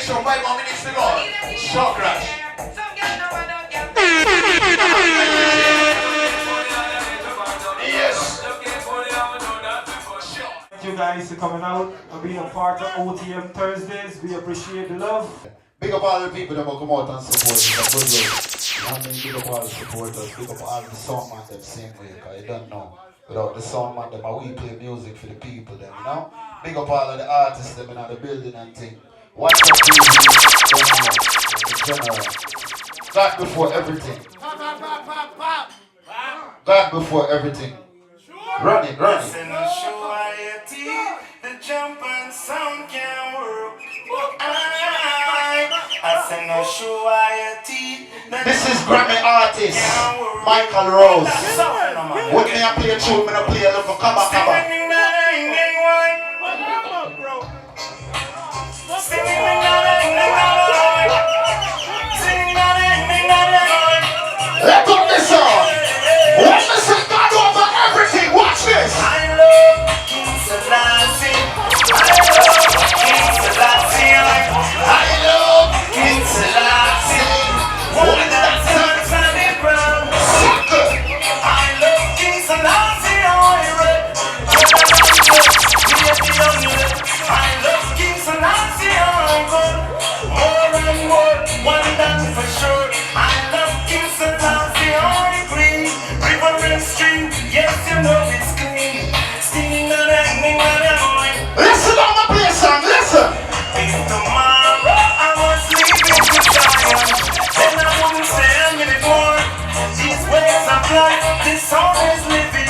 show. 5 more minutes to go. Short crash. Yes. Thank you guys for coming out and being a part of OTM Thursdays. We appreciate the love. Big up all the people that will come out and support us. I mean, big up all the supporters. Big up all the song man that sing with you, because you don't know. Without the song man, we play music for the people, them, you know? Big up all of the artists them in the building and thing. What's up, in general? God before everything. God before everything. Run it, run it. The jump and sound can work. I say no show your teeth. This is Grammy artist Michael Rose. When me I play a tune, I play a little kaba kaba. Let up this song. Watch me say God over everything. Watch this. I love King Selassie. I love King Selassie. I love King Selassie. One that's on the ground. I love King Selassie. I love King Selassie. More and more, one dance for sure. I love King Selassie. Green river and stream. Yes, you know it's clean. Singing and acting and listen on my play song, listen. if tomorrow I was leaving to Zion, then I wouldn't say a minute more. These ways of life, this song is living.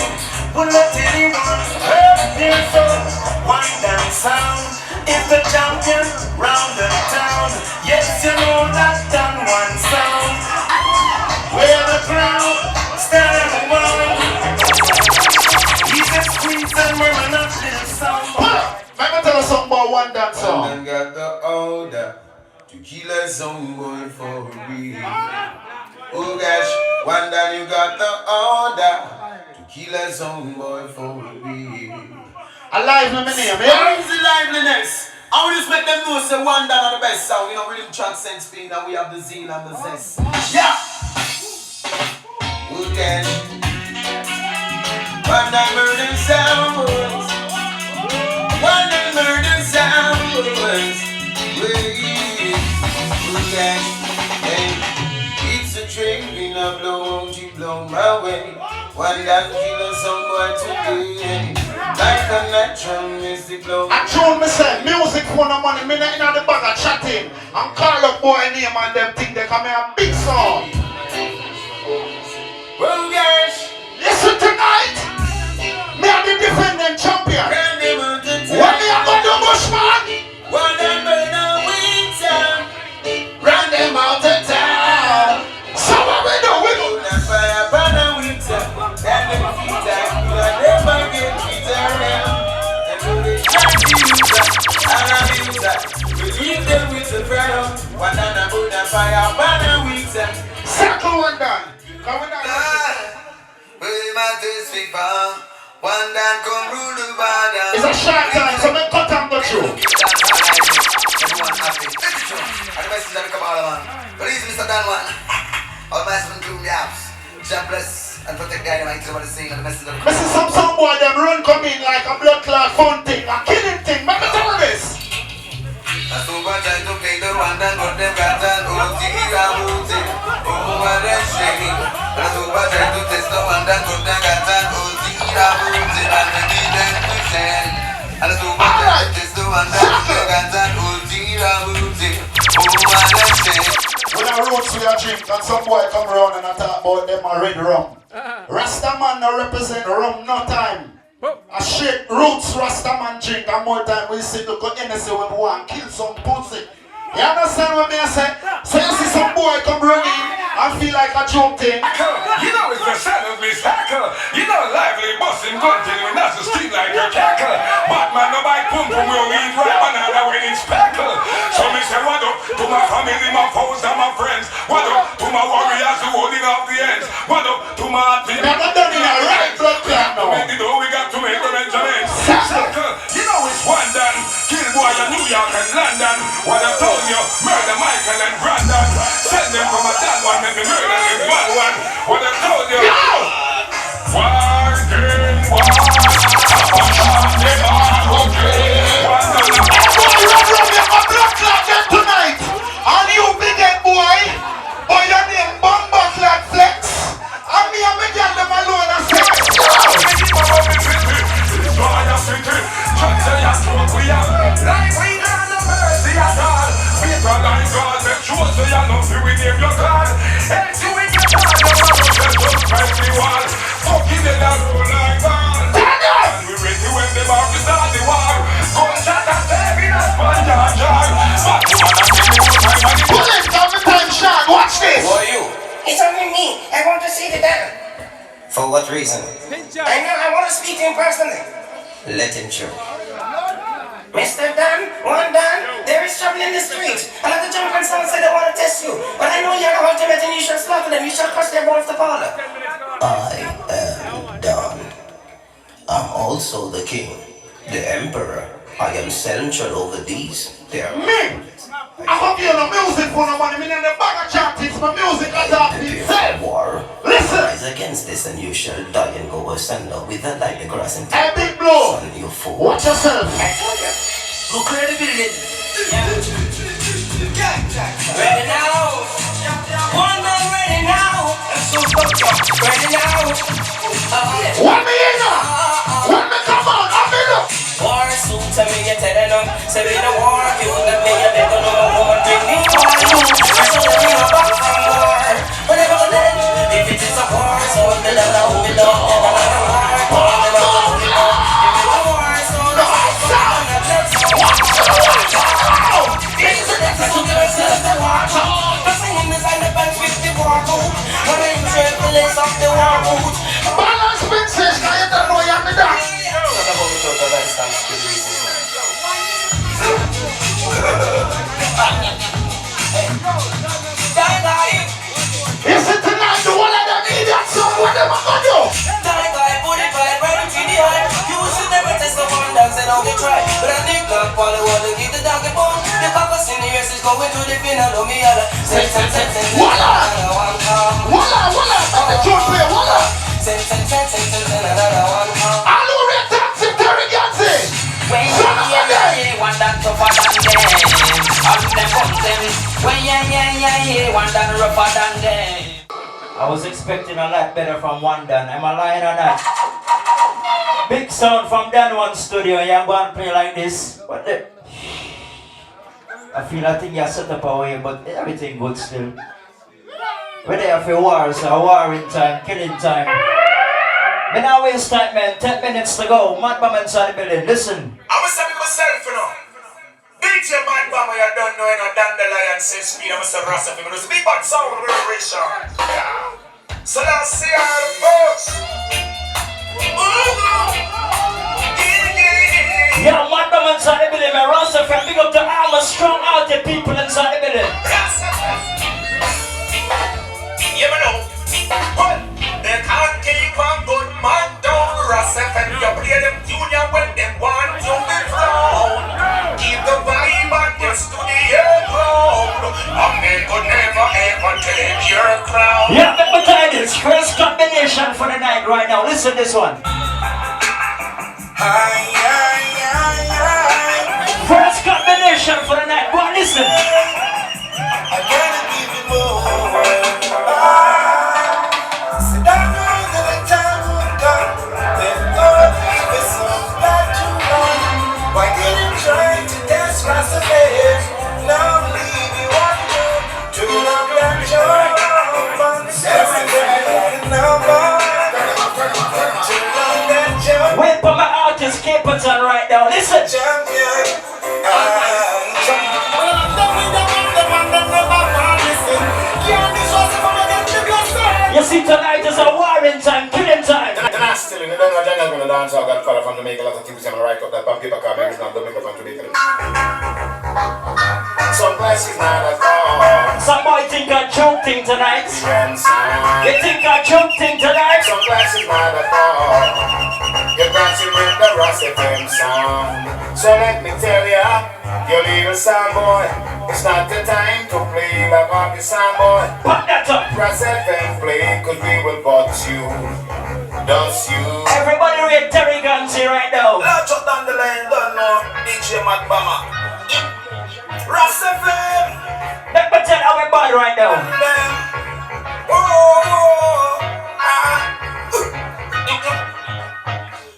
Will let anyone hurt their soul. One damn sound is the champion round the town. Yes, you know that done one sound. Where the crowd stand around. He's a squeeze and we're not little sound. Let me tell you something about one dance song. One got the order to kill a song boy for real. Oh gosh, one done you got the order to kill a song boy for real. Alive with my name, Where yeah? is the liveliness? I will just make them know say one done are the best sound. You know, rhythm transcends pain and we have the zeal and the zest. Yeah! Who can? One done murder sound boys. One done murder sound boys. Who can? Hey, it's a train of blow, won't you blow my way? One done kill a song boy today. Like a natural mystic flow. I told myself, music for no money, me not in the bag of chatting. I'm call up boy name and them think they come here a big song. Well, gosh, Listen tonight, me are the defending champion. run them out the When me town. a go to Bushman, One and burn a winter. run them out of town. So what we do? We do. Put a fire burn a winter. And them feet like you are never get treated around. And do they try to use that and abuse that. We leave them with the fire. One and a burn a fire burn a winter. Circle one down. Come on down. We might just be far. One dan come rule the border. It's a short time, so me cut and go through. Everyone happy. And the message that come all man. Please, Mr. Dan one. All my husband do the house. God bless and protect the dynamite to the scene and the message that Me see some boy them run come in like a blood clot fun thing, a killing thing. Let me tell you this. I so much I to play the one and got them got an OT Rabuti. Oh, what a shame. I so much I to test the one and got them got an OT Rabuti. And the demon pretend. And I so much I test the one and got an OT Rabuti. Oh, what a shame. When I roots we a drink and some boy come around and I talk about them a red rum. Rasta man no represent rum no time. I shake roots Rasta man drink and more time we see to go NSA when we want kill some pussy. You understand what me I say? So you see some boy come running and feel like a joke thing. You know it's the son of Miss Hacker. You know lively busting continuing that's the street like a cackle. But man no buy pump from where we eat right banana when it's speckle. So me say what up to my family, my foes and my friends. What up to my warriors who holding up the ends. What up to my team. Never done in a right blood clot now. Make it all we got to make the Benjamins. Sucker, you know it's one done. Kill boy and New York and London. What I told you, murder Michael and Brandon. Send them from a Dan one and the murder is bad one. What I told you. Tonight, and you big head boy, or your name Bamba Clad Flex, and me and my girl them alone and say, watch this. Who are you? It's only me. I want to see the Dan. For what reason? I want to speak to him personally. Let him through. Mr. Dan, one Dan, there is trouble in the street. A lot of jump and someone said they want to test you. But I know you're the ultimate and you shall slaughter them. You shall crush their bones to powder. I am Don. I'm also the king, the emperor. I am central over these. They are Me! I hope you know music for no money. Me in the bag of chat, it's my music I talk to itself. war. Listen! Rise against this and you shall die and go asunder with a light the grass and Hey, big blow! son, you fool. Watch yourself! I told you. Go clear the building. Ready now. One man ready now. Ready now. When me in now! When me come on, I'm in up! War suit to me, you tell them. Say we no war, you that me, you better know war. Bring me war, you. I should have been back from war. Whatever the then, if it is a war, so the level of we love. Another war, the level of we love. If it's a war, so the level of we love. This is the next to the rest of the war. The singing is on the bench with the war boot. When I trail the lace of the war boot. Balance princess, now you don't know you're me that. You see tonight, the one of them idiots, so what am I gonna do? Voila! Voila! Let the tune play, voila! All who read dancing, Terry Gansey! Son of a day! One that tougher than them. All them come them. When yeah, one that rougher than them. I was expecting a lot better from one Dan. Am I lying or not? Big sound from Dan One Studio. Young one play like this. What the? I think you set up a way, but everything good still. We're there for wars, a warring time, killing time. But now waste time, man. 10 minutes to go. Mad Bomb inside the building. Listen. I'm going to say myself, you know. DJ Mad Bomb, you don't know, you know, Dandelion says speed. I'm going to say Rasta, you know, it's big bad sound of reverberation. Yeah. So let's see how it goes. Yeah, Mad Bomb inside the building, man. Rasta, big up the armor, strong out the people inside the building. You know, well, they can't keep a good man down. Rasta, and you play them junior when they want you to flow. Keep the vibe at your studio ground. And they could never ever take your crown. Yeah, let me tell you this. First combination for the night right now. Listen to this one. First combination for the night. Go on, listen. I gotta give you more. Why didn't you try to dance Rasta face? Now leave you on to love that joy. Wait for my artist Capleton right now. Listen. You see, tonight is a warring time, killing time. Still, you don't know they're not gonna dance. I got fella from Jamaica, a lot of things I'm gonna write up that paper car, maybe it's not Jamaica from Jamaica. Some places not at all. Some boy think I joking tonight. You think I joking tonight? Some places not at all. You're dancing with the Ross FM sound. So let me tell ya, you little sound boy, it's not the time to play like the sound boy. Put that up. Ross FM play, cause we will box you. Does you? Everybody read Terry Ganzi right now. Let's shut down the line, don't know. DJ Matt Bama. Ross FM. Let me tell everybody right now.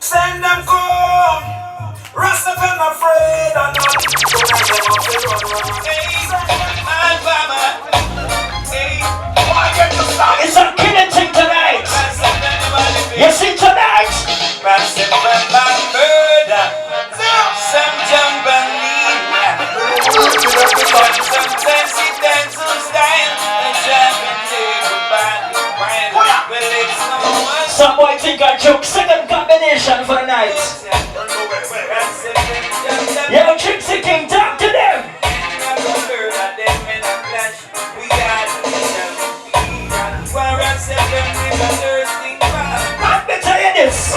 Send them come. Ross FM afraid or not. It's a killing thing tonight. You see tonight? Ross FM murder. Some jump and leave. Some sense dance some style. And jump and take a bad. Well, it's no one. Some boy think I joke. Second combination for the night. Yo, Trixie King, talk to them. Let me tell you this.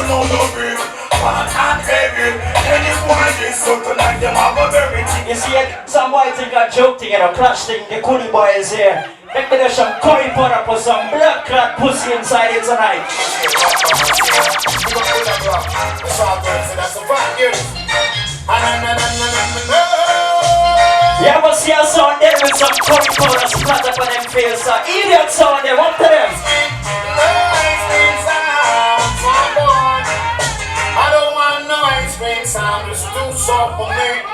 You see it? Some boy think I joke thing and a clutch thing. The coolie boy is here. Let me do some curry powder, put some blood clot pussy inside it tonight. You ever see a sound there with some curry powder splatter on them face? Idiot sound there, what to them? I don't want no ice cream sound, it's too soft for me.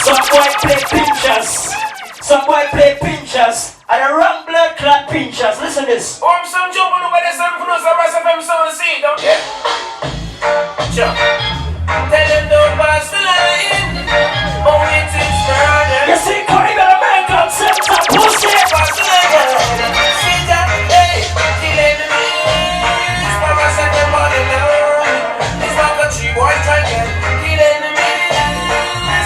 Some boy play pinchers. Some boy play pinchers. And a wrong blood clot pinchers. Listen this. Some joke on the way they send for us, the rest of them sound see, don't you? Sure. Tell them don't pass the line. Oh, it is murder. You see, Corey gonna make up sense of pussy. Pass the line. See that? Hey, kill enemies. Papa said them on the low. It's not a tree boy trying to kill enemies.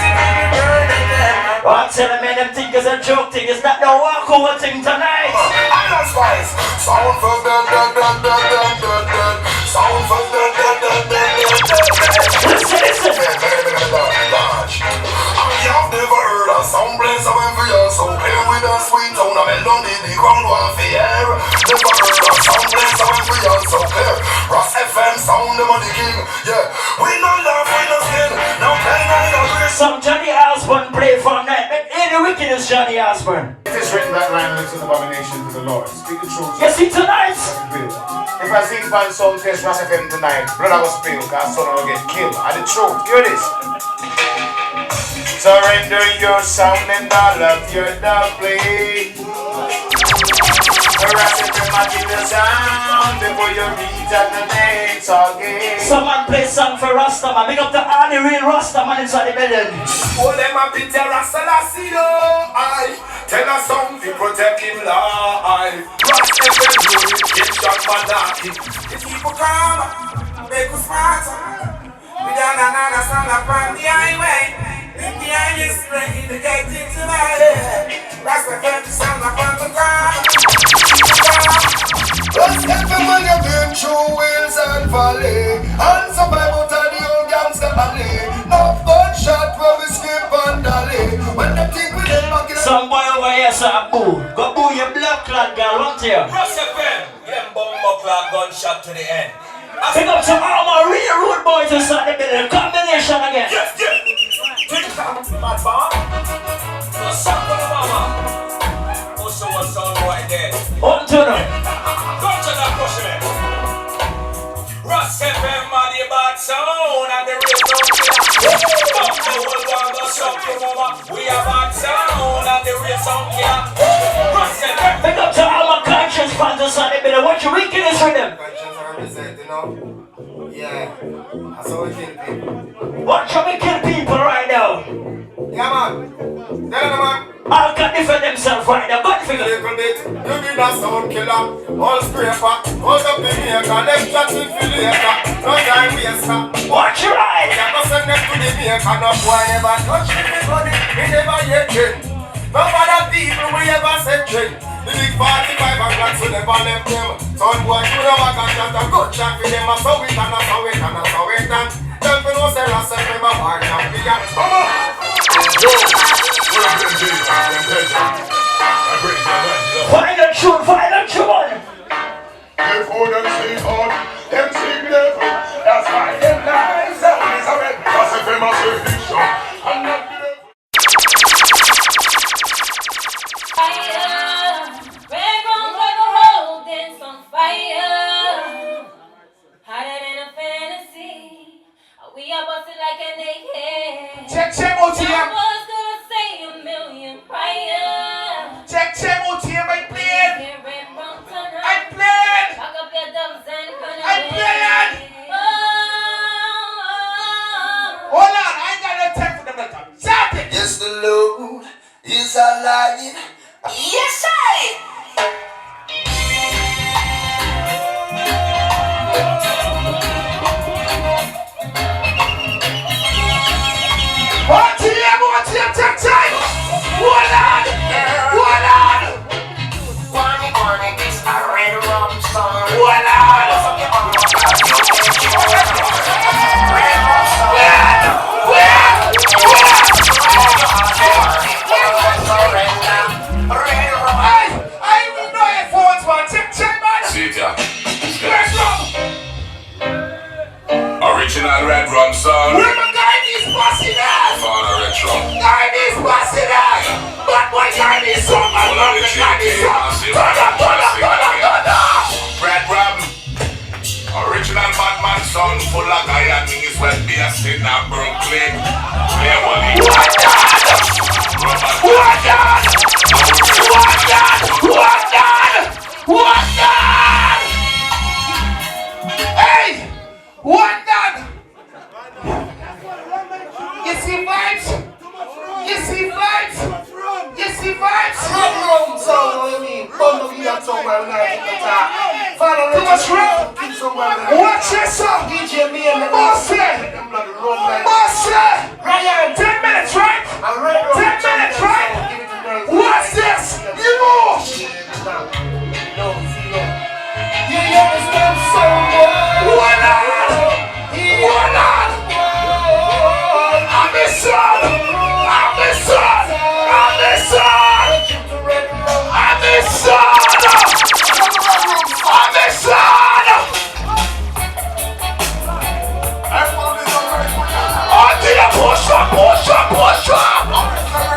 If we murder them. I'm telling me them think it's a joke thing. It's not no walkover thing tonight. I know spice. Sound for them. Sound for them. Listen. I've never heard a sound place of envy so clear with a sweet tone of melody, the ground warfare. Never heard a sound place of envy so clear. Ross FM sound the money king. Yeah, we no love, we no skin. No pain, I no risk. Some Johnny Osborne play from night. Ain't the wickedest Johnny Osborne. It is written that man looks an abomination to the Lord. Speak the truth. You see tonight? If I sing one song test Ross FM tonight, blood I will spill, cause son will get killed. And the truth, hear this. Surrender your sound and all of your play. Ross FM I give the sound before you reach at the next again. Someone play song for Rastaman. Big up to all the real Rastaman inside the building. Oh, them a pity Rasta Lassie, I tell us something protect him life. Ross FM purification monarchy. The people come, make us smarter. We don't understand upon the highway. In the highest way, the gate into my head. Rasta FM sound upon the ground. Ross FM when you've been through hills and valley, and survive out of the old gangster alley. No gunshot where we skip and dally. When the think we get back in. Some boy over here say boo. Go boo your blood clot girl, won't you? Ross FM, them bomber clock gunshot to the end. Pick up some all my real road boys inside the building. Combination again. Yes. Take it down, my bomb. So suck for the mama. Also what's on right there. On to them. Go to that question. Ross FM are the bad sound and the real sound killer. Come the whole world go suck for mama. We are bad sound and the real sound killer. Ross FM. Pick up to all my conscious fans inside the building. What you weakness for them? Yeah, that's how we kill people. What shall we kill people right now? Yeah, man. Tell them, man. All can defend themselves right now. Good figure. Little bit, you be that sound killer. All scraper, hold up the maker. Let's chat with you later. No time waster. Watch your eyes. You go send them to the maker. No boy never touch me, buddy. We never yet drink. No other people we ever set drink. The big 45 and black so never left them. Son boy should have a gunshot and good shot for them. So we can, so we can, so we can. Tell me no say last time them a war champion. Come on! Yo! What up them big man? Them pleasure. I praise your man. Final tune! Before them sleep hard, them sleep never. That's why them lies out is a red. Cause if them a sleep this show, I'm not the devil. Fire, red rum like a hole, then some fire. Hotter than a fantasy. We are busted like a naked. Check OTM. I was gonna say a million prior. Check OTM, I played. Get red rum tonight. I played. Pack up your dubs and gonna I played. oh. Hold on, I ain't got no time for them to come. Shout it. Yes, the Lord is alive. Yes, I. OTM, check time. Hold on. Wanna this a red rum song. Hold on. Red rum song. I even know headphones, man. Check, man. See it, yeah. Original red rum song. Where my guy is busting ass. Father retro. Guy is busting ass. But my guy is so much. Full of the chicken. Red rum. Original Batman sound full of guy and means when based in Brooklyn. Play money. Hey! What done? You see vibes? You see vibes? You see vibes? Too much rum? Watch yourself! Bossy! Ryan, 10 minutes, right? 10 minutes, right? What's this? You know! What on? I'm the son! I'm the son! I'm the son! I'm the son! I'm the son! Until you push up! Push up! Push up!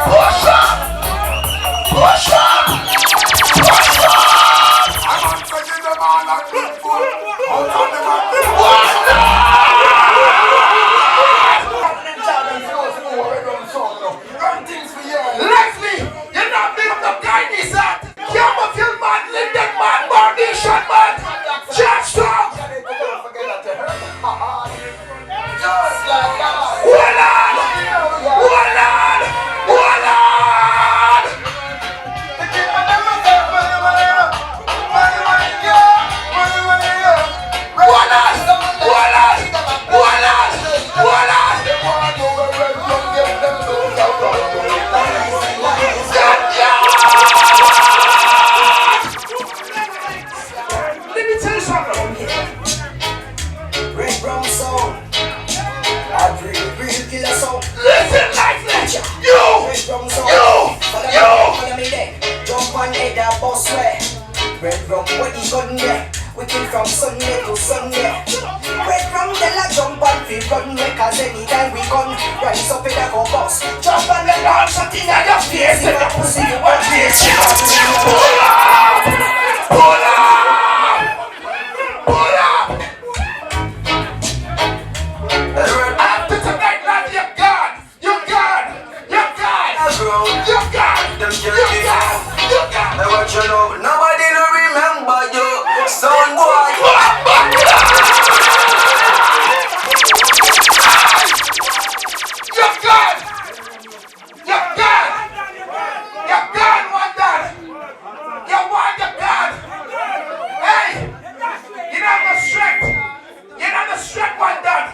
Push up! Push up! Push up! I'm taking them on a good foot. Leslie, you're not big enough guy this at. Camouflage man, Linden man, Foundation man, Church talk. Let me tell you something. Red rum song. I breathe killer song. Listen, Leslie, Follow me there. Jump on head a boss way. Red rum, what you gun there? We came from Sunday to Sunday. Red rum, tell a jump on fi run way. Cause anytime we gun, rise up in a go boss. Jump on the gun, shot in your face. See the pussy you want this. pull up! Pull up! Pull up! After tonight, lad, you're gone! You're gone! You're gone! You're gone! You're gone! You're gone! I want you know, nobody no remember you, son boy. You're gone! You're gone! You're gone, one done! You're one, you're gone! Hey! You don't have the strength! You don't have the strength, one done!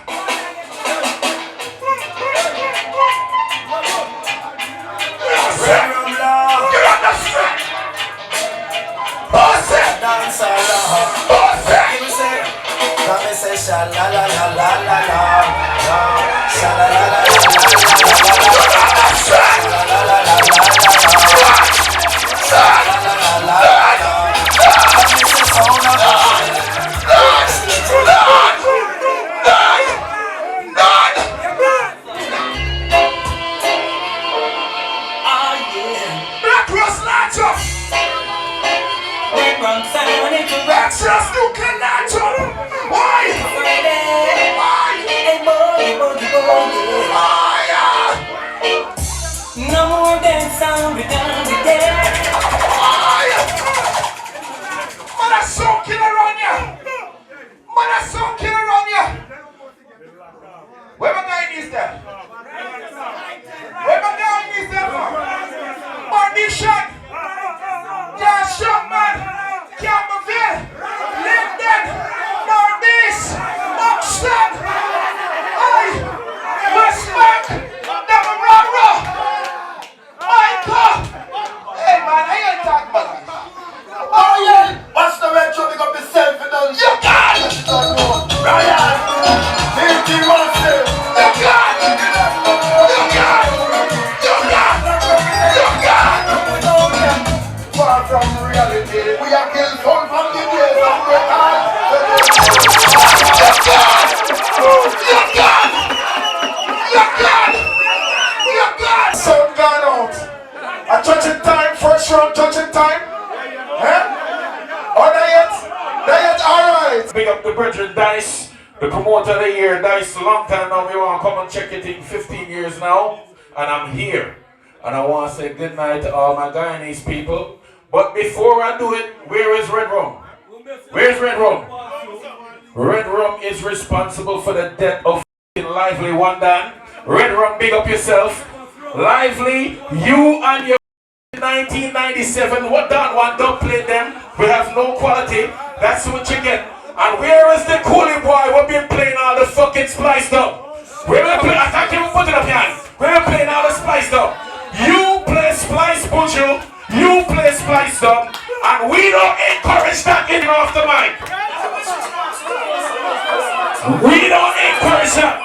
You don't have the strength! just you cannot jump. Why? No more dance sound, we done with that. Man, that's so killer on ya. Man, that's so killer on ya. Where my guy is there? Where my guy is there for? Audition. Yeah, shot man. Campbellville. Linden. Northeast. Buxton. Aye. West Bank. Demerara. Michael. Hey man, I ain't talking about that. Oh yeah. Watch the retro, pick up yourself and don't You got it. Ryan, 50 monster. You got it. You got it. You got it. You got it. Far from reality, we are killed from the days of record. You got it. You got it. You got it. You got it. Sound gone out. A touching time, first round touching time. Huh? Oh, not yet, alright. Big up the brethren Dice, the promoter of the year. Dice, a long time now. We want to come and check it in 15 years now. And I'm here. And I want to say good night to all my Guyanese people. But before I do it, where is Red Rum? Where's Red Rum? Red Rum is responsible for the death of Lively One Dan. Red Rum, big up yourself. Lively, you and your 1997, what Dan want, don't play them. We have no quality. That's what you get. And where is the coolie boy? We've been playing all the fucking spliced up. We're gonna play, I can't even put it up here. We're playing all the spliced up. You play spliced buju, you play spliced up, and we don't encourage that in off the mic. We don't encourage that.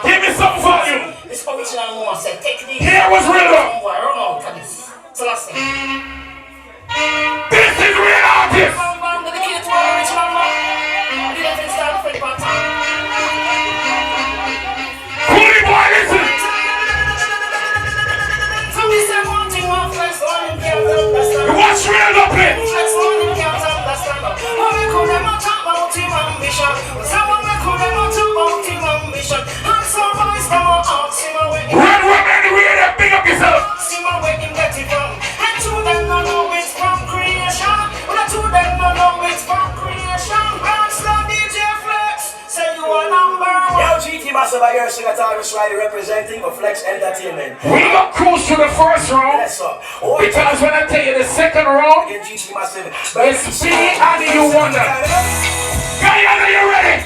Give me some volume. Here was rhythm. This is real artist. Coolie boy, listen. You watch real up it. Red Rum anywhere that big up yourself. Massive by your singer Thomas Riley representing for Flex Entertainment. We got cruise to the first round. Yes, sir. Because when I tell you the second round, it's me and you wonder. Guyana, you ready?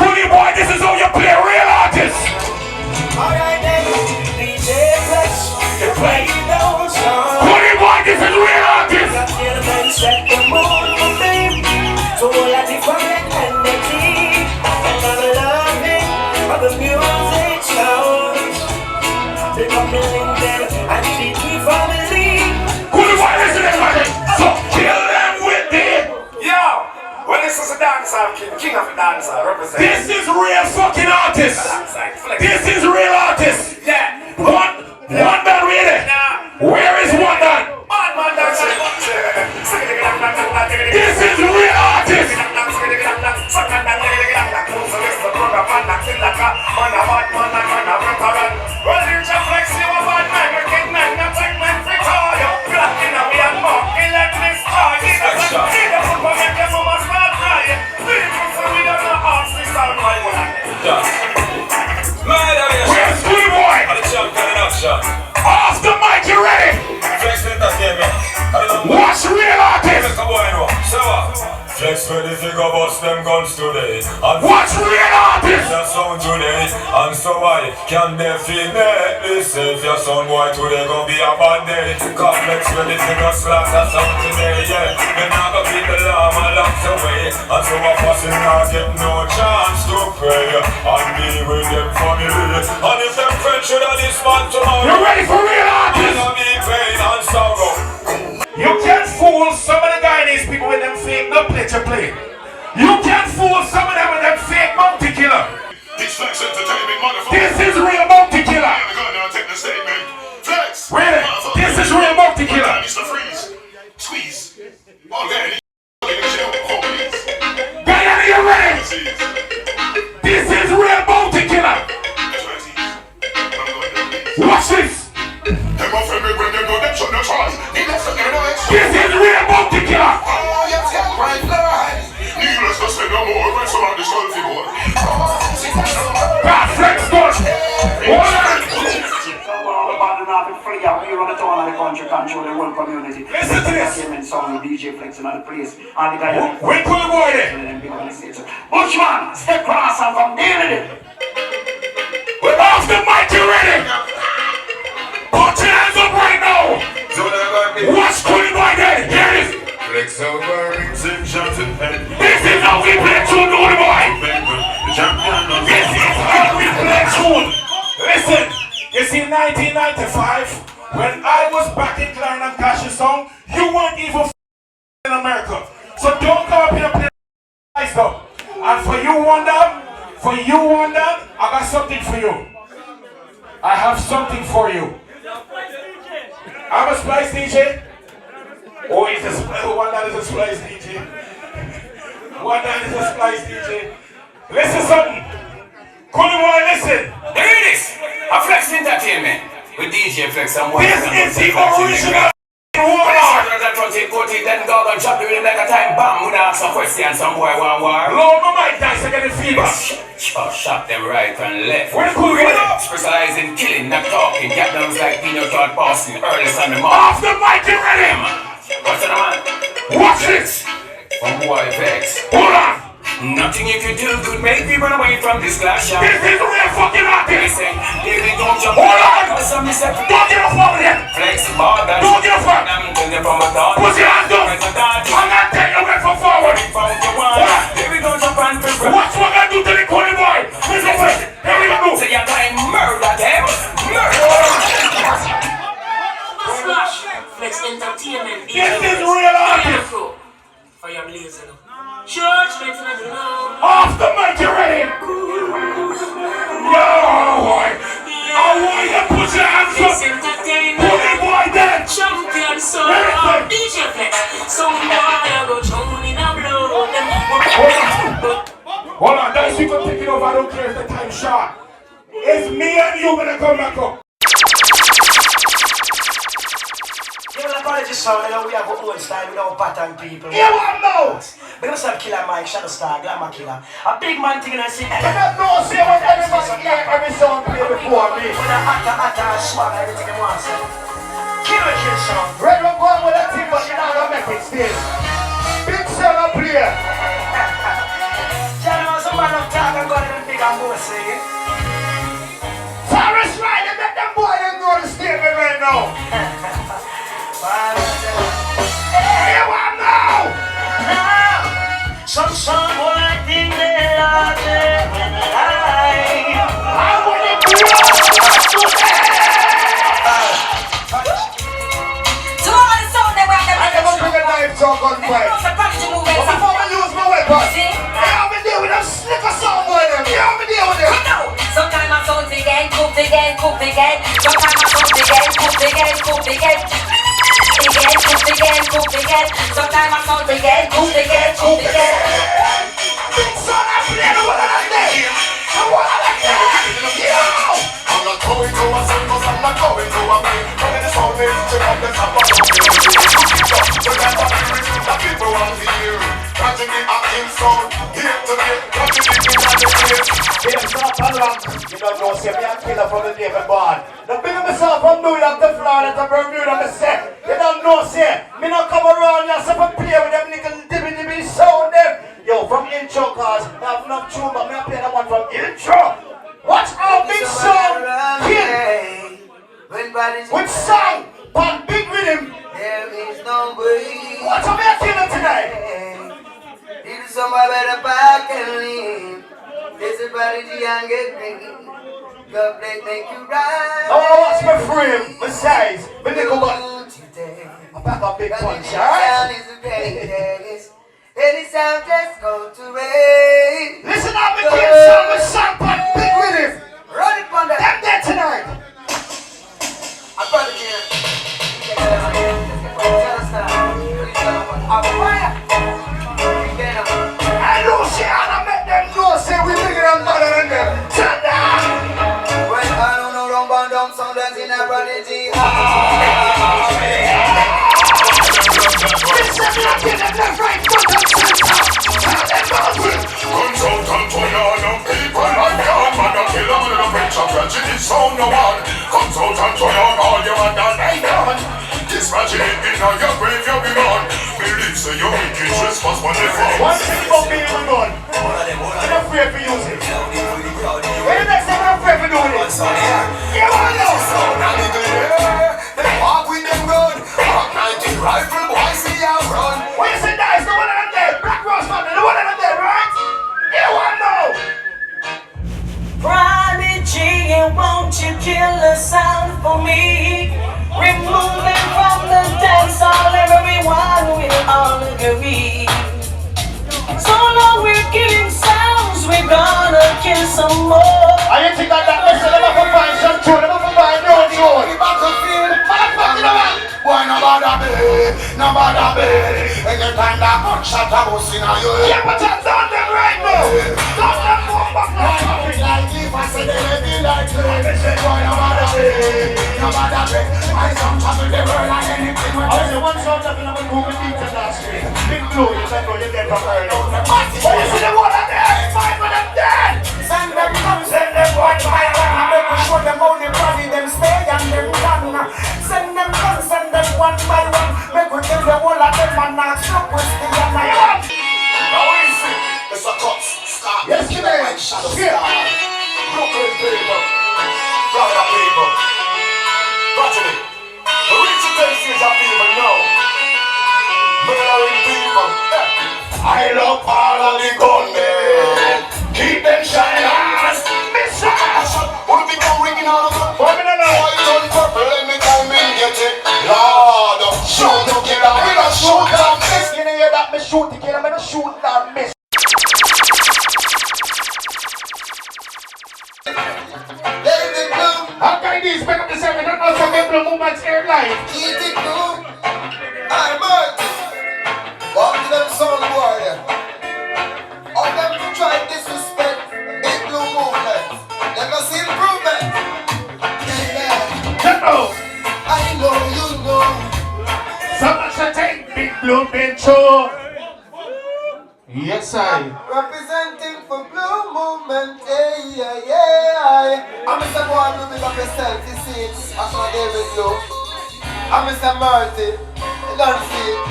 Coolie boy, this is how you play real artists. Alright then, DJ Flex, You play. don't Coolie boy, this is real artists. set the mood for me. So a different energy, and I'm loving how the music sounds. They come in there and treat me family. Coolie boy, listen everybody. So kill them with it. Yo, well, this is a dancer, king of the dancer, represent. This is real fucking artists. This is real artists. Yeah. One man ready. Where is one man? Bad man dancer. This is real artists. Where's Coolie boy? Off the mic, you ready? Watch real artists. Flex ready to go bust them guns today. Watch real artists. Your sound today, and so why can they feel me? Listen, if your son boy today gon' be a bad day. Complex ready to go slaughter some today, yeah. They not gonna beat the lamb along the way, and so a person not get no chance to pray and be with them family. And if them friends should have this man tomorrow, You ready for real artists? gonna be pain and sorrow. You can't fool some of the Guyanese people with them fake no play to play. You can't fool some of them with them fake bounty killer. This Flex Entertainment motherfucker. This is real bounty killer. Go now, take the statement. Flex. Really? This is real bounty killer. It's the free Flex good. Hold on. We run the town of the country, control the whole community. Listen to this. Song, DJ Flex and the place. And the guy we pull the boy there. Bushman, step cross and come deal with it. We're off the mic, you ready? Put your hands up right now. What's going on there? Here it is. Flex over, sing shots in head. This is how we play tune, Lord boy. This is how we play tune. Listen, you see 1995, when I was back in Klein and Cash's song, you weren't even in America. So don't come up here and play stuff. And for you, Wonder, I got something for you. I have something for you. I'm a splice DJ. Oh, he's a splice. One that is a splice DJ. One that is a splice DJ. Listen something. Cool boy, listen. There it is. A Flex Entertainment with DJ Flex and one. This is the original warlord. Then go and chop you in like a time bomb. We ask some questions, some boy want war. Lord, my mic dice, I get the feedback. Shot them right and left. We're cool with it. Specialize in killing, not talking. Get downs like Peanut Tart Boston. Early Sunday morning. Off the mic, you ready? What's the man? Watch this. From boy Vex. Hold on. Nothing you could do could make me run away from this glass shot. This is real fucking artist. Listen, David, don't jump. Hold on. Don't get off over there. Flex bar that. Don't get off over. I'm telling you from a thought. Put your hands up. I'm not taking away from forward. David, don't jump and prepare. Watch what I do to the Cody boy. Listen, here we go. Say you're going to murder them. Flash, Flex Entertainment. This is real artist. Fire blazing. Church, let's not know. Off the mic, you ready? Yo, boy. I want you to put your hands up. Put it, boy, then. Champion, so DJ Flex. Some boy, I go drown in a blow. Hold on, guys, you can take it over. I don't care if the time's short. It's me and you gonna come back up. You know, the Prodigy song, you know, we have our own style with our pattern people. Yeah, what now? We also have Killer Mike, Shadow Star, Glamour Killer. A big man thing in the city. I don't know, see what everybody hear every song play before me. With a atta, swag, everything they want to say. Kill song. Red Rock going with a team, but you know how to make it still. Big song up here. John was a man of talk and got it big and more say. Taurus Riley, let them boy them know the statement right now. Hey, you want now? Some boy think they are there when I want it to be to all the sound that we're I never bring a knife to a gunfight. But before I use my weapon, you know me deal with them slicker sound boy them. You know me deal with them. Sometimes I sound again, cook again. Sometimes I sound again, cook again. Sometimes I sound again, cook again. Big son, I play the one of the day. The one of the day. I'm not going to a circus, I'm not going to a play. When it is all this, check out the top of the so that's what the people want to hear. Catching the acting sound, here to get, catching the thing on the place. It's not a long, you don't know, see me a killer from the David Bond. The big of myself from New York to Florida to Bermuda, me say, you don't know, say, me not come around here, so I play with them little dibby sound them. Yo, from intro, cause I have enough tune, but me I play the one from intro. Watch our big song, Kill. With song, but big rhythm. There is no way. What's up here feeling tonight? Need somebody better back and leave. This is Prodigy and get green. God bless, make you right. Oh, watch my frame, my size, my nickel butt. I pack a big punch, alright? Any sound just go to rain. Listen up, my kids, son, my son, but big rhythm. Run it on that. Them there tonight. I'm Prodigy. I know, say, and I make them know, say, we bigger and better than them. Turn down. Well, I don't know, don't burn down sound that's in a Prodigy. Listen, me, I get them left, right, front, and center. Tell them about it. Guns out and fire, young people, and tragedy sound no one comes out and turn on all you and I done. This tragedy in your grave you be gone. Believe so you wicked trespass when they fall. One thing about being a gun, I'm afraid to use it. When the next time I'm afraid to do it, you want to know. They walk with them gun. Rock 19 rifle boys see how run. When you say that, it's the one of them dead. Black Rose man, the one of them dead, right? You want to know. Prodigy, won't you kill the sound for me? Remove it from the dance hall, everyone will all agree. So long we're killing sounds, we're gonna kill some more. I think that listen, I'm going to find some tune, I'm going to find no tune. Boy, no bother me. Anytime that gunshot I go sing a you. Yeah, but I'm down them right now. Down them more back now. Like if I say they be like me. Boy, no bother me. My son travel the world and anything with I was the one sound that I'm going to beat the last week. Big Blue, you don't know you get from her. But you see the one of them, five of them dead. Send them come, send them one by one. I make me show them how the body them stay and them done. Send them come, send them one by one. Make we kill the whole of them and not stop with the young man. Now easy. It's a cut. Stop. Yesterday, Here. Brooklyn people. Florida people. Prodigy. The rich intentions of people know. Murdering people. I love all of the gunmen. Keep them shining. Miss we'll be going ringing on the gun. White on purple, let me come and get it. Lord, shoot the killer. We don't shoot and miss. you know hear that? Me shoot the killer, me don't shoot and miss. David Blue. How can these pick up the 7? Don't know some Blue movements airline. David Blue. I'm out. Walk to them sound warrior. All them who try disrespect Big Blue movement. They must see improvement. I know you know. So much to take Big Blue been through. Yes, I. Representing for Blue movement, yeah. I'm Mr. Boy, you big up yourself, you see it. I'm not David Blue. I'm Mr. Marty, you don't see it.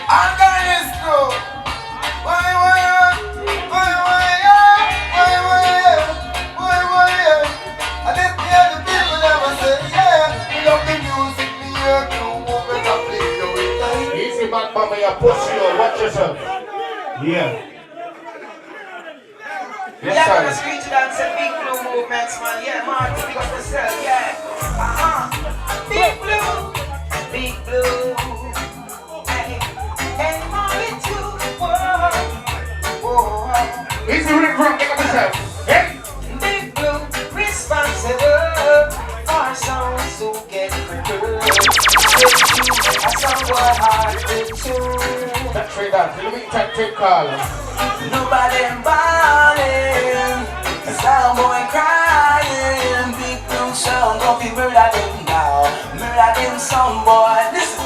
I'm going to screw. Why, I didn't hear the people ever say, yeah. We love the music, me hear Blue movement, I play your way. Easy back, mama, you pussy, you watch yourself. Yeah. Yes, Yeah, I'm street to dance and Big Blue movements, man. Yeah, Marty, pick up yourself, yeah. Big Blue. Hey, and Marty to the world. Easy Rick Rock, pick up yourself. Hey. Big Blue, responsible for songs to get prepared. A song was hard to tune. That's right, that. Let me take call. Nobody balling, a sound boy crying. Big Blue sound, don't be murder them now. Murder them sound boy. Listen,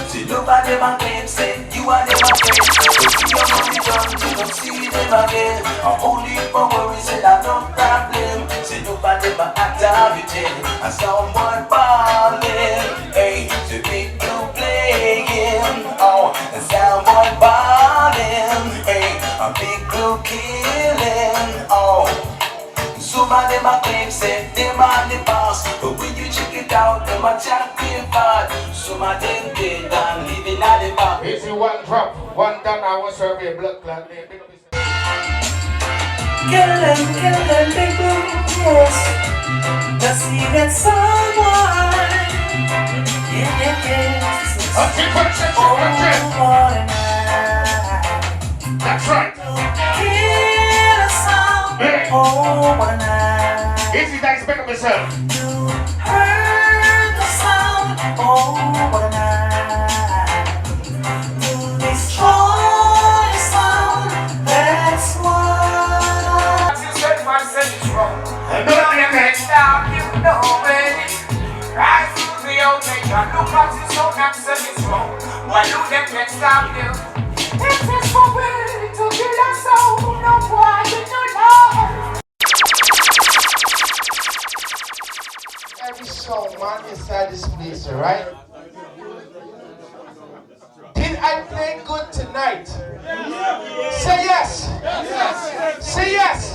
see nobody man claim say you are them afraid. You see your money done, you don't see them again. Only for worries and I no problem. See nobody man activity, a sound boy balling. Hey, see Big Blue playing. Oh, a sound boy balling. Hey, a Big Blue killing. Oh, some of them a claim say them on the boss, but when you check it out, them a champion part. Some of them dead and living at the back. Easy one drop, one done. I want survey blood clot. Kill them, Big Blue, yes. Just see that someone. Yes. That's right. Kill a sound. Yeah. Oh, what a night. Easy, guys, pick up yourself. Heard the sound. Oh, what a night. Destroy the sound. That's what. You said my sentence wrong. And don't be a next. Now you know it. Right through the old nature. Look at this old and say it's wrong. Why do them next time you? It is for way to kill us all. No boy, you don't know. sound man inside this place, alright? Did I play good tonight? Say yes. Say yes.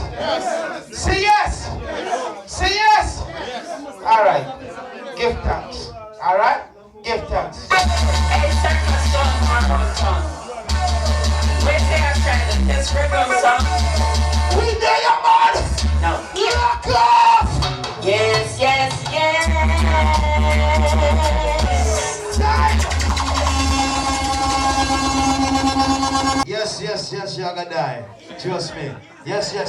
Say yes. Say yes. Alright. Give thanks. Alright? Give thanks. We there, your man! No. Lock off! Yes, yes, yes. Yes, you're gonna die. Trust me. Yes, you're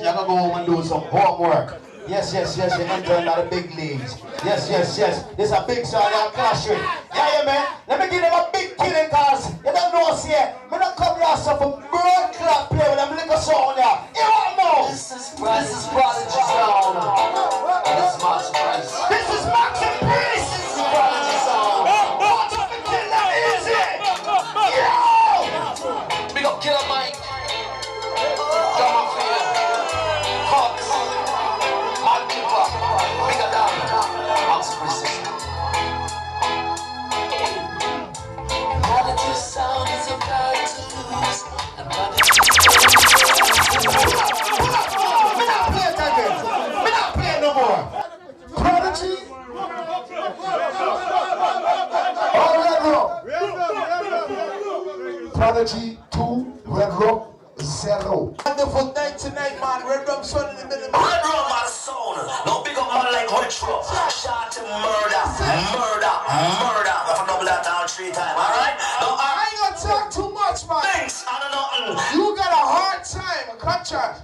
gonna go home and do some homework. Yes, you enter into the big leagues. Yes. This a big song you're clash with. Yeah, man. Let me give them a big killing cause you don't know, see it. Me don't come here so for bird clap play with them little song there. You want more? This is Prodigy sound. This is Max Price. This is Max and Priest! This is Prodigy sound. Watch up and kill that easy! Yo! Big up Killer Mike. Come on, feel. Cox. Pelpa. Bigger down. Max Priest. Prodigy sound is about to lose. The Prodigy. Me not play it again. Me not play it no more. Prodigy. All Red Rock. Prodigy 2, Red Rock 0. Wonderful night tonight, man. Red Rock son in the middle. Red Rum my sound. No big up man like retro. Shot to murder. If I double that down 3 times, alright? No, I ain't gonna talk too much, man. thanks. I don't know. You got a hard time, a contract.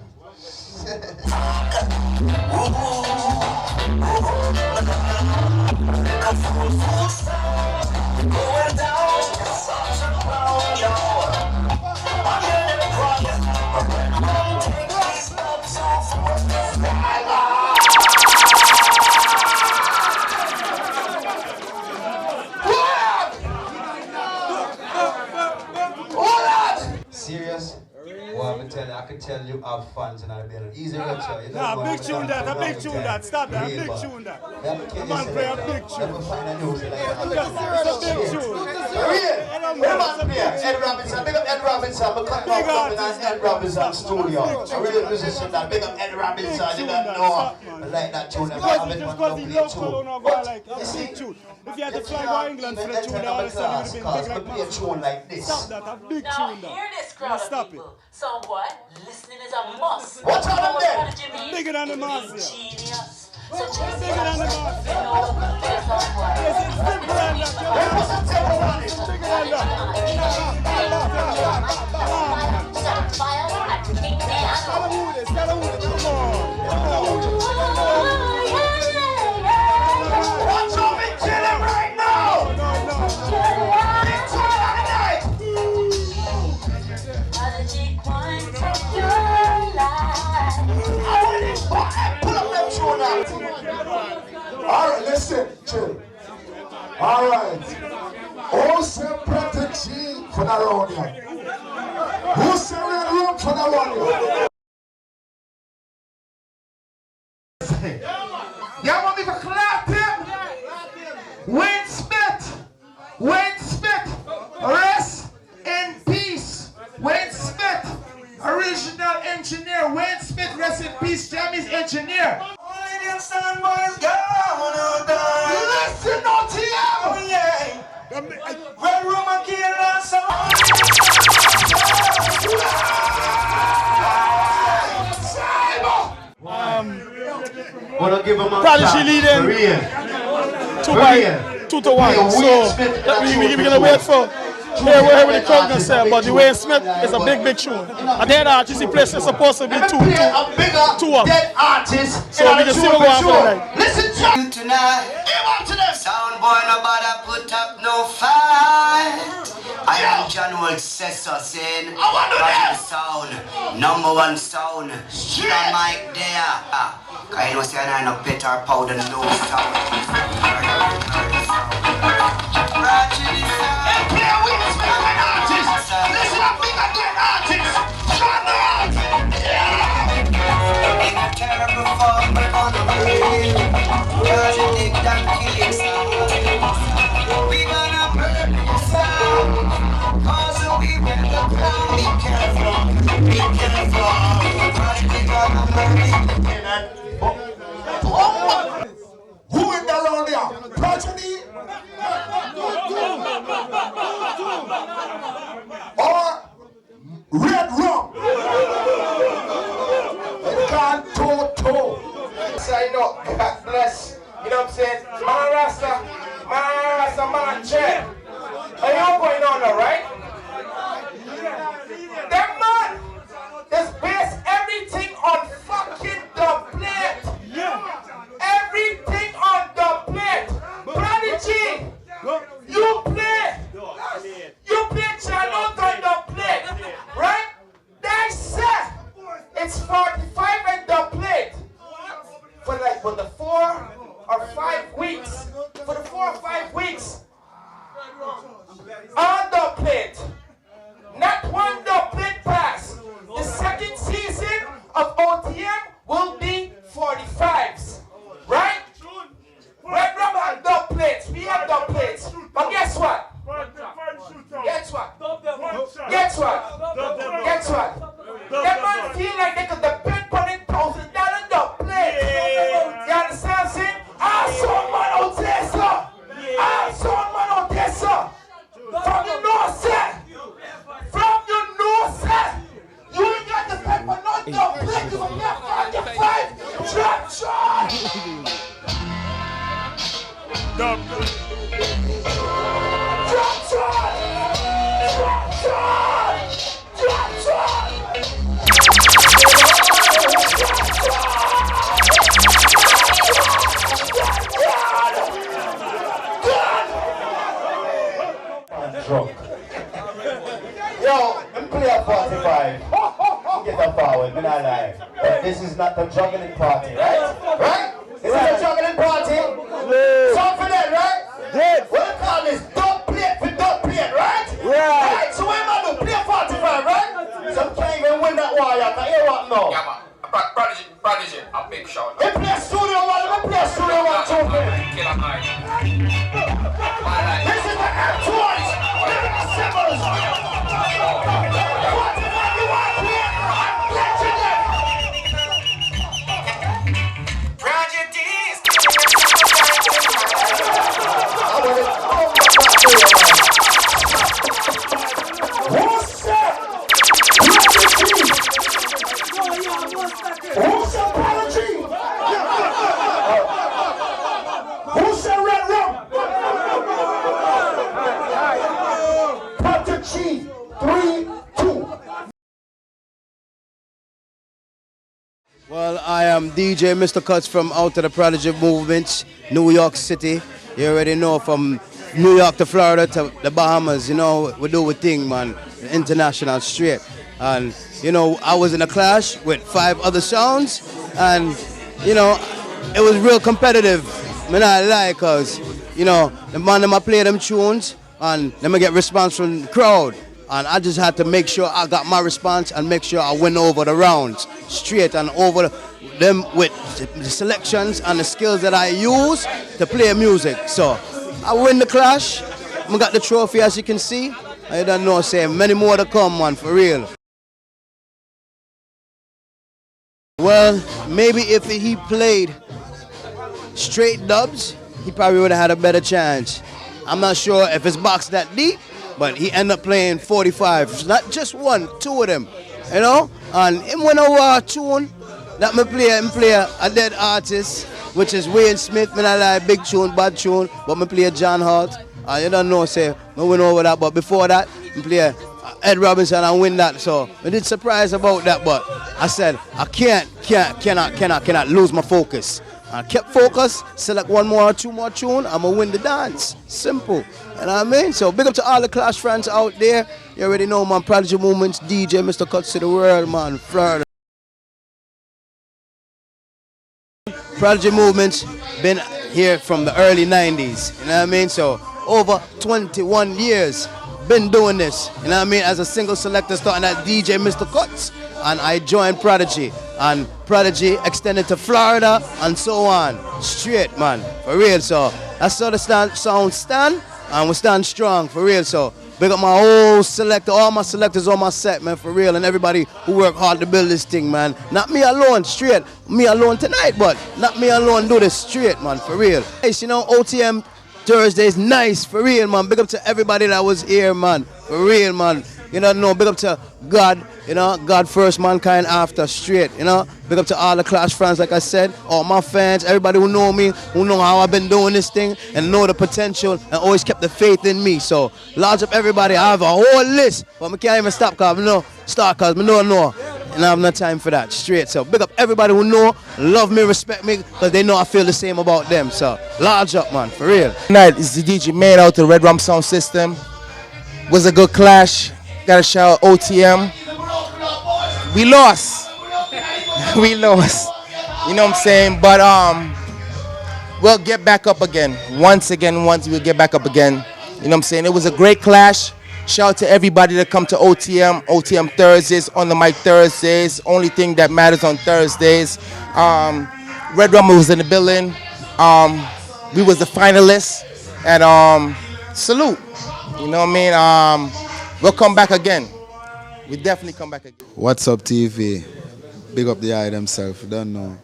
Going down. Such a clown, yo. I'm getting the problem. Take these steps off. Serious? Well, I can tell you have fun tonight, baby. Easy lecture. You Nah, big tune that. Stop that. Big tune that. Come on, play a big tune. Never find a news like that. It's a big tune. Ed Robinson, big up Ed Robinson. I'm cutting off in Ed Robinson studio. A real musician that big up Ed Robinson. You don't know. I like that tune. Just because the local don't go like a big tune. If you had to fly to England for the tune, all of a sudden it would have been big like tune like this. Stop that, a big Now tune that. hear this crowd of Stop people. Some boy, listening is a must. What's on them there? Bigger than the mass, yeah. Genius. So just Bigger than the mass. you know, there's some boy. Yes, it's bigger than that. It's bigger than that. Fire and king Tell them who this, come on. Watch out and kill him right now! Big tune on the night! Prodigy coins of your life. I want it, pull up that tune now. Alright, listen, chill. Alright. Who said Prodigy for the round here? Who said Red Room for the round here? Y'all want me to clap him? Wayne Smith, rest in peace. Wayne Smith, original engineer. Wayne Smith, rest in peace. Jammy's engineer. Listen, OTM. Oh yeah. Red Room and kill us all. Wanna give him a Prodigy leading 2-1. So we're gonna wait for hear what the crowd gonna say, but the Wayne Smith is a big tune. And then artist he plays is supposed to be 2-1. So we can see what going on for the night. Listen to You tonight. Give up to them. Sound boy, nobody put up no fight. I am John Wood Sessa saying, Prodigy sound, #1 sound. Still on mic there. I know say I know better powder no sound. Prodigy sound. Play with us, big artists. Listen up, big again artists. Shut up. In a terrible form, but on the way. Prodigy dig that Toto. Sign up, God bless. You know what I'm saying? Man Rasta, man Chen. Are you going on now, right? Them man, just base everything on fucking the plate. Everything on the plate. Prodigy, you play Charlotte on the plate, right? They said it's 45 and the plate. For the 4 or 5 weeks. For the 4 or 5 weeks. On the plate. Not one the plate pass. The second season of OTM will be 45s. Right? Red Rum and the plates. We have the plates. But guess what? Guess what? Guess what? Guess what? That man feel like they could depend on it $1,000 the plate. You understand what I'm saying? Some man out there, sir. Some man out there, sir. From your nose, sir. From your nose, sir. You ain't got the pepper, not the plate. You gonna get 45. Drop shot. Drop shot. Drop shot. Drop shot. Drunk. Yo, I'm play a 45. Get up forward, man, I lie. But this is not the juggling party, right? Right? This is a juggling party. Song for that, right? Yes. What we call this? Dub plate for dub plate, right? Right. So when I do play 45, right? Some can't even win that war, y'all. Can you hear what now? Yeah, man. Prodigy, a big shout. They play studio one, they play studio one, too. Killer night. This is the M20s. Lyrical symbols. Who's your Prodigy? Who's your Red Rum? Prodigy, 3, 2. Well, I am DJ Mr. Cuts from Out of the Prodigy Movement, New York City. You already know, from New York to Florida to the Bahamas, you know, we do a thing, man, international straight. And, you know, I was in a clash with 5 other sounds, and, you know, it was real competitive. I like, cause, you know, the man them I play them tunes, and them I get response from the crowd. And I just had to make sure I got my response and make sure I win over the rounds straight and over them with the selections and the skills that I use to play music. So I win the clash. I got the trophy, as you can see. I don't know, say many more to come, man, for real. Well, maybe if he played straight dubs, he probably would have had a better chance. I'm not sure if his box that deep, but he ended up playing 45. Not just 1, 2 of them, you know? And him when I war tune, that me play a dead artist, which is Wayne Smith. I like big tune, bad tune, but me play John Hart. You don't know, say, I win over that, but before that, I play Ed Robinson and win that. So I did surprise about that, but I said, I cannot lose my focus. I kept focus, select 1 more or 2 more tune, I'm gonna win the dance. Simple. You know what I mean? So big up to all the Clash fans out there. You already know, man, Prodigy Movements, DJ Mr. Cuts to the world, man, Florida. Prodigy Movements been here from the early 90s, you know what I mean? So over 21 years, been doing this, you know what I mean? As a single selector, starting at DJ Mr. Cuts, and I joined Prodigy, and Prodigy extended to Florida, and so on. Straight, man, for real. So that's how the sound stand, and we stand strong, for real. So big up my whole selector, all my selectors on my set, man, for real, and everybody who worked hard to build this thing, man. Not me alone, straight. Me alone tonight, but not me alone do this straight, man, for real. Nice, you know, OTM Thursdays, nice, for real, man. Big up to everybody that was here, man, for real, man. You know, big up to God, you know, God first, mankind after, straight, you know. Big up to all the Clash fans, like I said, all my fans, everybody who know me, who know how I've been doing this thing, and know the potential, and always kept the faith in me. So, large up everybody, I have a whole list, but I can't even stop because I know, start because I know. And I have no time for that, straight. So big up everybody who know, love me, respect me, because they know I feel the same about them. So large up, man, for real. Tonight is the DJ made out the Red Rum sound system. Was a good clash. Gotta shout out OTM. We lost. We lost. You know what I'm saying? But we'll get back up again. Once we'll get back up again. You know what I'm saying? It was a great clash. Shout out to everybody that come to OTM Thursdays, on the mic Thursdays, only thing that matters on Thursdays. Red Rum was in the building. We was the finalists, and salute. You know what I mean? We'll come back again. We definitely come back again. What's up, TV? Big up the eye themselves, you don't know.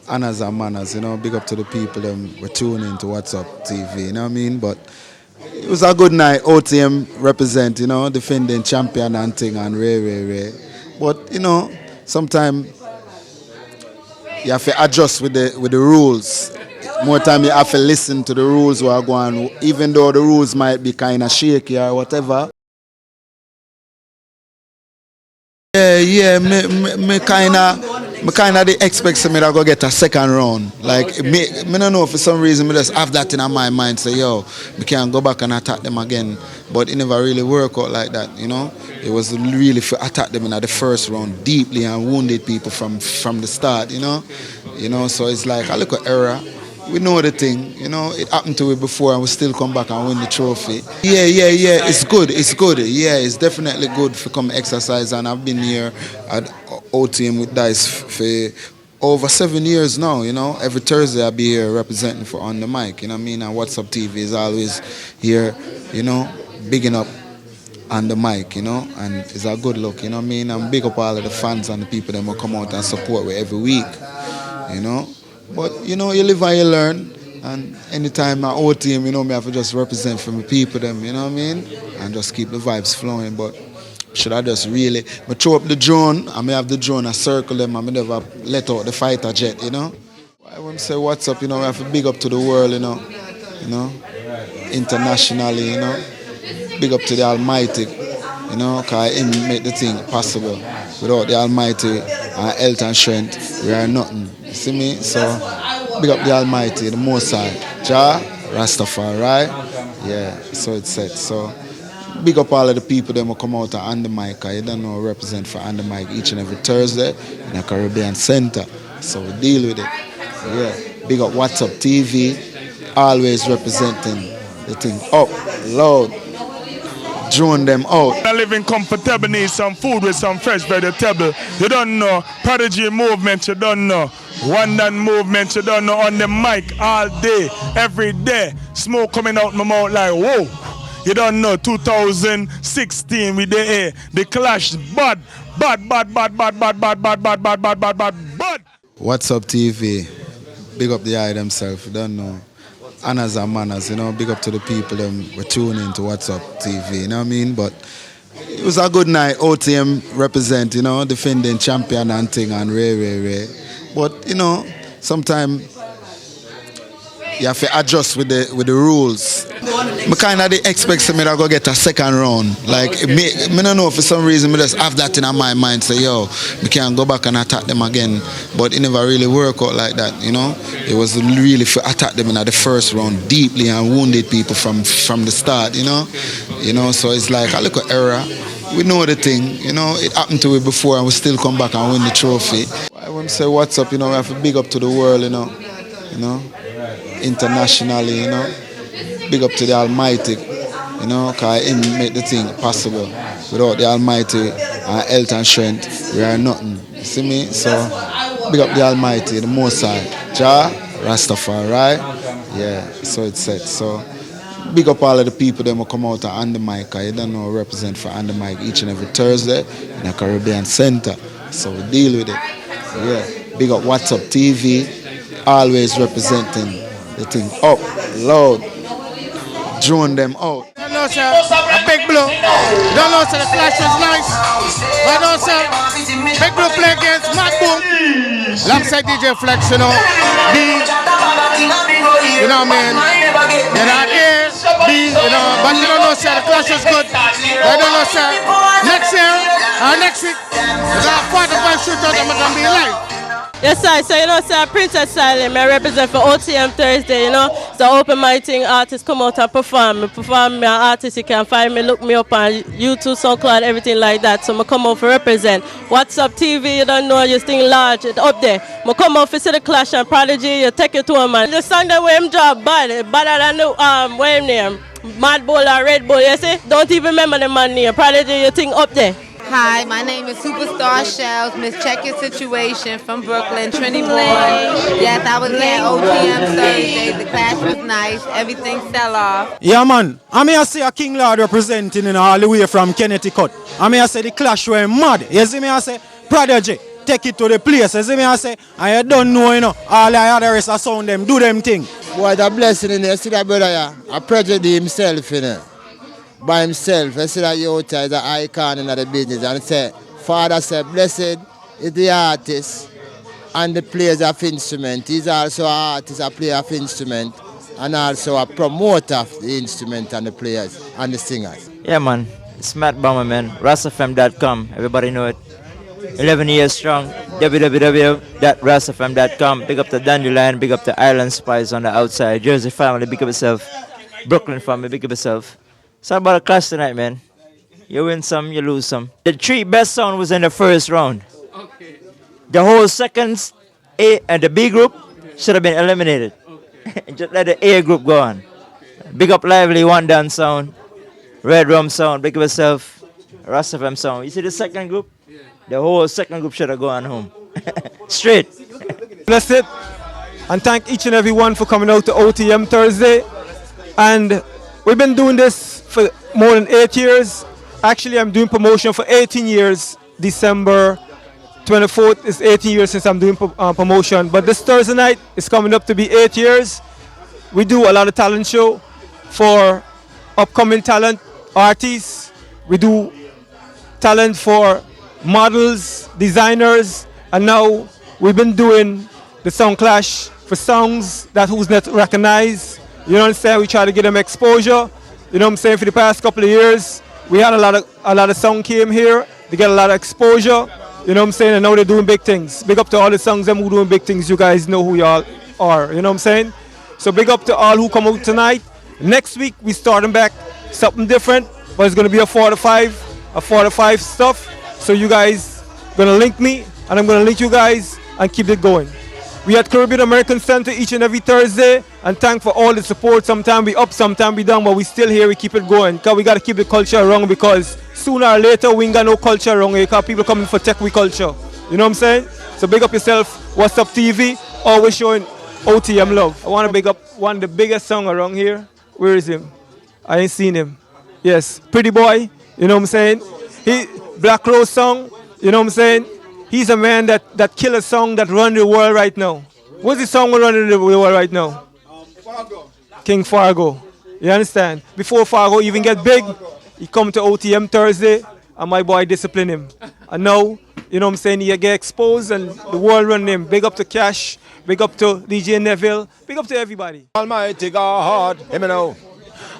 Honors and manners, you know, big up to the people them were tuning into What's Up TV, you know what I mean? But it was a good night. OTM represent, you know, defending champion and thing and Ray. But, you know, sometimes you have to adjust with the rules. More time you have to listen to the rules while going, even though the rules might be kind of shaky or whatever. Yeah, me kind of they expect me to go get a second round. Like me don't know, for some reason me just have that in my mind. Say yo, we can go back and attack them again. But it never really worked out like that, you know. It was really for attack them in the first round deeply and wounded people from the start, you know. So it's like a little error. We know the thing, you know, it happened to it before and we still come back and win the trophy. Yeah, it's good. Yeah, it's definitely good for come exercise, and I've been here at OTM with Dice for over 7 years now, you know. Every Thursday I'll be here representing for On The Mic, you know what I mean, and What's Up TV is always here, you know, bigging up On The Mic, you know, and it's a good look, you know what I mean, and big up all of the fans and the people that will come out and support me every week, you know. But, you know, you live and you learn, and anytime I OTM, you know, me have to just represent for my people, them, you know what I mean, and just keep the vibes flowing. But should I just really, I throw up the drone, I may have the drone, I circle them, I may never let out the fighter jet, you know. I want to say what's up, you know, we have to big up to the world, you know, internationally, you know, big up to the Almighty, you know, because Him make the thing possible. Without the Almighty and health and strength, we are nothing. You see me? So, big up the Almighty, the Most High. Jah, Rastafari, right? Yeah, so it's set. So, big up all of the people that will come out on the mic. You don't know, represent for On The Mic each and every Thursday in the Caribbean Center. So, we deal with it. Yeah, big up What's Up TV, always representing the thing up, loud. Drone them out. I living comfortable, need some food with some fresh vegetable. You don't know Prodigy movement, you don't know Wonderland movement, you don't know On The Mic all day, every day. Smoke coming out my mouth like whoa. You don't know 2016 with the air, the clash bad. What's Up TV? Big up the eye themselves, you don't know. Honors and manners, you know, big up to the people that were tuning into What's Up TV, you know what I mean? But it was a good night. OTM represent, you know, defending champion and thing and Ray. But, you know, sometimes you have to adjust with the rules. I kind of expect me to go get a second round. Like, me don't know, for some reason, I just have that in my mind. Say, yo, we can go back and attack them again. But it never really worked out like that, you know. It was really for attack them in the first round deeply and wounded people from the start, you know. So it's like a little error. We know the thing, you know. It happened to it before and we still come back and win the trophy. I want to say what's up, you know. We have to big up to the world, you know. Internationally, you know. Big up to the Almighty, you know, because Him make the thing possible. Without the Almighty and health and strength, we are nothing. You see me? So, big up the Almighty, the Most High. Jah, Rastafari, right? Yeah, so it's set. So, big up all of the people that will come out on the mic. You don't know, represent for On The Mic each and every Thursday in the Caribbean Center. So, we deal with it. Yeah, big up What's Up TV, always representing the thing up, loud. Drone them out. know, sir, a big blue. You don't know, sir, the clash is nice. I know, sir, big blue play against Mad Boom. Alongside DJ Flex, you know. B, you know what I mean? You know, A, B, you know. But you don't know, sir, the clash is good. I don't know, sir. Next year, next week, we're going to 45 shootout and we're going to be live. Yes, sir. So, you know, sir, Princess Silent, I represent for OTM Thursday, you know. So, open mic thing, artists come out and perform. Me an artist, you can find me, look me up on YouTube, SoundCloud, everything like that. So, I come out to represent. What's Up TV, you don't know, you think large, it's up there. I come out to see the Clash and Prodigy, you take it to a man. The song that we job better than the, what him name? Mad Bull or Red Bull, you see? Don't even remember the man name. Prodigy, you think up there. Hi, my name is Superstar Shells, Miss Check Your Situation from Brooklyn, Trinity Boy. Yes, I was there OTM Thursday. The class was nice. Everything fell off. Yeah, man. I mean, I see a King Lord representing in all the way from Connecticut. I mean, I say the clash were mad. You see me, I say Prodigy, take it to the place. You see me, I say, and you don't know, you know, all the other rest of sound them, do them thing. What a blessing in there. See that brother, yeah? A Prodigy himself, you know. By himself, I see that Yota is an icon in the business, and say, Father said, blessed is the artist and the players of instrument. He's also an artist, a player of instrument, and also a promoter of the instrument and the players and the singers. Yeah, man, it's Matt Bomber, man. RastFM.com, everybody know it. 11 years strong, www.rastfm.com. Big up the Dandelion, big up the Island Spice on the outside. Jersey family, big up yourself. Brooklyn family, big up yourself. It's all about a clash tonight, man. You win some, you lose some. The 3 best sound was in the first round. Okay. The whole second A and the B group should have been eliminated. Okay. Just let the A group go on. Okay. Big up Lively, One Dance sound, Red Rum sound, big up yourself, RastFM sound. You see the second group? Yeah. The whole second group should have gone home. Straight. Bless it. And thank each and every one for coming out to OTM Thursday. And we've been doing this for more than 8 years. Actually, I'm doing promotion for 18 years. December 24th is 18 years since I'm doing promotion. But this Thursday night is coming up to be 8 years. We do a lot of talent show for upcoming talent artists. We do talent for models, designers, and now we've been doing the Song Clash for songs that who's not recognized. You know what I'm saying? We try to get them exposure. You know what I'm saying? For the past couple of years, we had a lot of song came here. They get a lot of exposure. You know what I'm saying? And now they're doing big things. Big up to all the songs them who doing big things. You guys know who y'all are. You know what I'm saying? So big up to all who come out tonight. Next week we starting back something different, but it's gonna be a 4 to 5 stuff. So you guys gonna link me, and I'm gonna link you guys and keep it going. We at Caribbean American Center each and every Thursday, and thank for all the support. Sometimes we up, sometimes we down, but we still here, we keep it going. Because we got to keep the culture around, because sooner or later we ain't got no culture around here, because people coming for tech we culture. You know what I'm saying? So big up yourself. What's Up TV, always showing OTM love. I want to big up one of the biggest song around here. Where is him? I ain't seen him. Yes, Pretty Boy, you know what I'm saying? He Black Rose song, you know what I'm saying? He's a man that kill a song that run the world right now. What's the song running the world right now? Fargo. King Fargo. You understand? Before Fargo even get big, he come to OTM Thursday, and my boy discipline him. And now, you know what I'm saying, he get exposed and the world run him. Big up to Cash, big up to DJ Neville, big up to everybody. Almighty God, hear me now.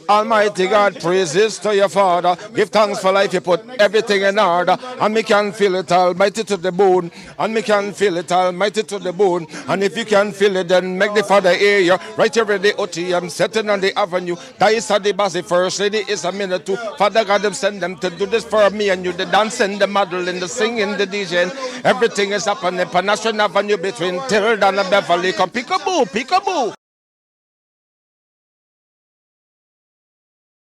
Almighty God, praises to your Father. Give thanks for life, you put everything in order. And me can feel it almighty to the bone. And me can feel it almighty to the bone. And if you can feel it, then make the Father hear you. Right here in the OTM, setting on the avenue. Dice at the boss, the first lady is a minute too. Father God, them send them to do this for me and you. The dancing, the modeling, the singing, the DJing. Everything is happening. National Avenue between Tilda and Beverly. Come peekaboo, peekaboo.